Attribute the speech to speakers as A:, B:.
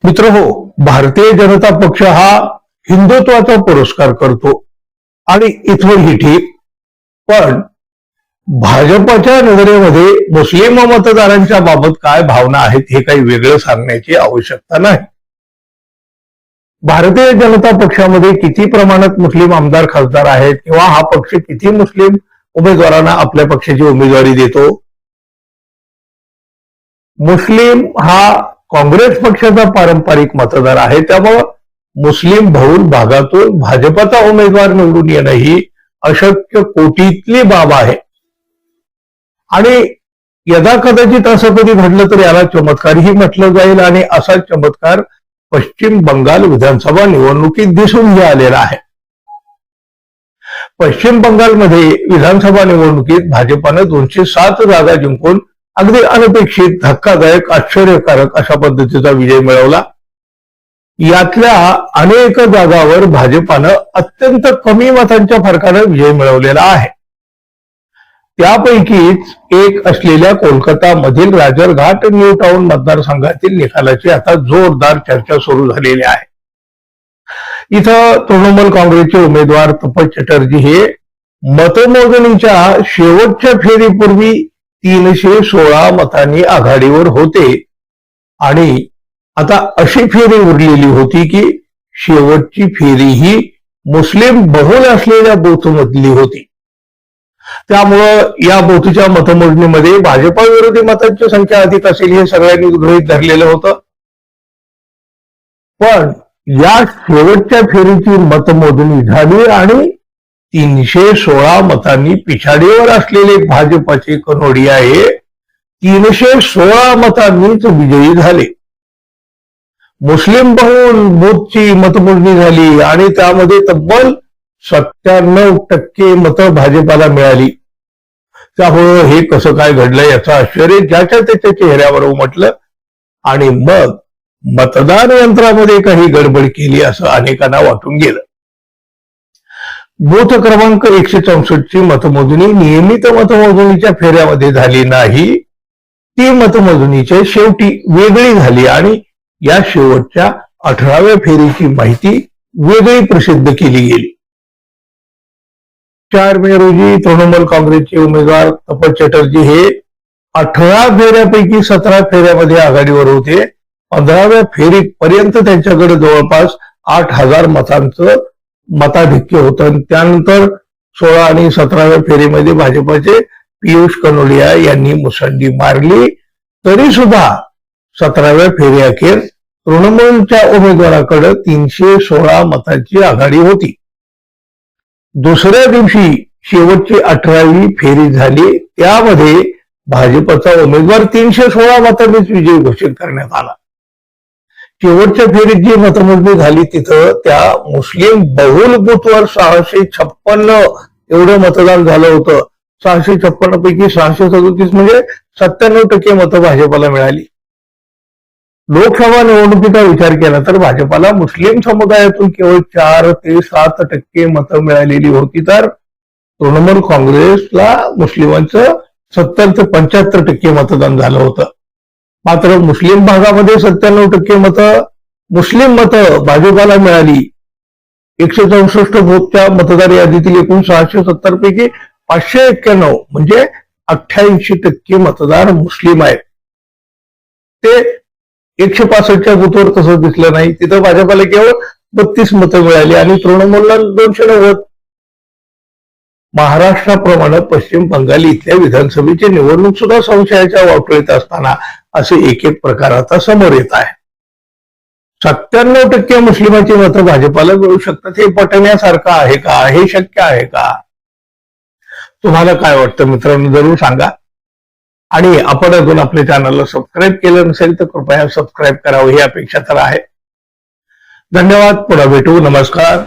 A: मित्रहो, भारतीय जनता पक्ष हा हिंदुत्वाचा पुरस्कार करतो आणि इथवरही ठीक, पण भाजपच्या नजरेमध्ये मुस्लिम मतदारांच्या बाबत काय भावना आहेत हे काही वेगळं सांगण्याची आवश्यकता नाही. भारतीय जनता पक्षामध्ये किती प्रमाणात मुस्लिम आमदार खासदार आहेत किंवा हा पक्ष किती मुस्लिम उमेदवारांना आपल्या पक्षाची उमेदवारी देतो. मुस्लिम हा काँग्रेस पक्षाचा पारंपरिक मतदार आहे, त्यामुळे मुस्लिम बहुल भागातून भाजपचा उमेदवार निवडून येणं ही अशक्य कोटीतली बाब आहे. आणि यदा कदाचित असं कधी घडलं तर याला चमत्कारही म्हटलं जाईल आणि असा चमत्कार पश्चिम बंगाल विधानसभा निवडणुकीत दिसूनही आलेला आहे. पश्चिम बंगालमध्ये विधानसभा निवडणुकीत भाजपानं 207 जागा जिंकून अगदी अनपेक्षित, धक्कादायक, आश्चर्यकारक अशा पद्धतीचा विजय मिळवला. यातल्या अनेक जागावर भाजपानं अत्यंत कमी मतांच्या फरकाने विजय मिळवलेला आहे. त्यापैकीच एक असलेल्या कोलकाता मधील राजरघाट न्यू टाउन मतदारसंघातील निकालाची आता जोरदार चर्चा सुरू झालेली आहे. इथं तृणमूल काँग्रेसचे उमेदवार तपस चटर्जी हे मतमोजणीच्या शेवटच्या फेरीपूर्वी 316 मतांनी आघाडीवर होते आणि आता अशी फेरी उरलेली होती की शेवटची फेरी ही मुस्लिम बहुल असलेल्या बूथमधली होती. त्यामुळं या बूथच्या मतमोजणीमध्ये भाजपा विरोधी मतांची संख्या अधिक असेल हे सगळ्यांनी गृहीत धरलेलं होतं. पण या शेवटच्या फेरीची मतमोजणी झाली आणि 316 मतांनी पिछाडीवर असलेले भाजपाचे कनोडिया हे 316 मतांनीच विजयी झाले. मुस्लिम बहुल बूथची मतमोजणी झाली आणि त्यामध्ये तब्बल 97% मतं भाजपाला मिळाली. त्यामुळं हे कसं काय घडलं याचं आश्चर्य ज्याच्या त्याच्या चेहऱ्यावर उमटलं आणि मग मतदान यंत्रामध्ये काही गडबड केली असं अनेकांना वाटून गेलं. बूथ क्रमांक 164 ची मतमोजणी नियमित मतमोजणीच्या फेऱ्यामध्ये झाली नाही, ती मतमोजणीच्या शेवटी वेगळी झाली आणि या शेवटच्या 18व्या फेरीची माहिती वेगळी प्रसिद्ध केली गेली. 4 मे रोजी तृणमूल काँग्रेसचे उमेदवार तपस चटर्जी हे 18 फेऱ्यापैकी 17 फेऱ्यामध्ये आघाडीवर होते. 15व्या फेरीपर्यंत त्यांच्याकडे जवळपास 8,000 मतांचं मताधिक्य होतं. त्यानंतर 16 आणि 17व्या फेरीमध्ये भाजपाचे पियुष कनोडिया यांनी मुसंडी मारली. तरी सुद्धा 17व्या फेरी अखेर तृणमूलच्या उमेदवाराकडे 316 मतांची आघाडी होती. दुसऱ्या दिवशी शेवटची 18वी फेरी झाली, त्यामध्ये भाजपचा उमेदवार 316 मतांनीच विजयी घोषित करण्यात आला. शेवटच्या फेरीत जी मतमोजणी झाली तिथं त्या मुस्लिम बहुल बूथवर 656 एवढं मतदान झालं होतं. 656 पैकी 637 म्हणजे 97% मतं भाजपाला मिळाली. लोकसभा निवडणुकीचा विचार केला तर भाजपाला मुस्लिम समुदायातून केवळ 4 ते 7% मतं मिळालेली होती, तर तृणमूल काँग्रेसला मुस्लिमांचं 70 ते 75% मतदान झालं होतं. मात्र मुस्लिम भागामध्ये 97% मतं मुस्लिम मतं भाजपाला मिळाली. 164 बूथच्या मतदार यादीतील एकूण 670 पैकी 591 म्हणजे 88% मतदार मुस्लिम आहेत. ते 165च्या बूथवर तसं दिसलं नाही, तिथं भाजपाला केवळ 32 मतं मिळाली आणि तृणमूलला 290. महाराष्ट्राप्रमाणे पश्चिम बंगाल इथल्या विधानसभेची निवडणूक सुद्धा संशयाच्या वावटळीत असताना असे एक एक प्रकार आता समोर येत आहे. 97% मुस्लिमांची मतं भाजपाला मिळू शकतात, हे पटण्यासारखं आहे का? हे शक्य आहे का? तुम्हाला काय वाटतं मित्रांनो, जरूर सांगा. आणि आपण अजून आपल्या चॅनलला सबस्क्राईब केलं नसेल तर कृपया सबस्क्राईब करावं ही अपेक्षा तर आहे. धन्यवाद. पुन्हा भेटू. नमस्कार.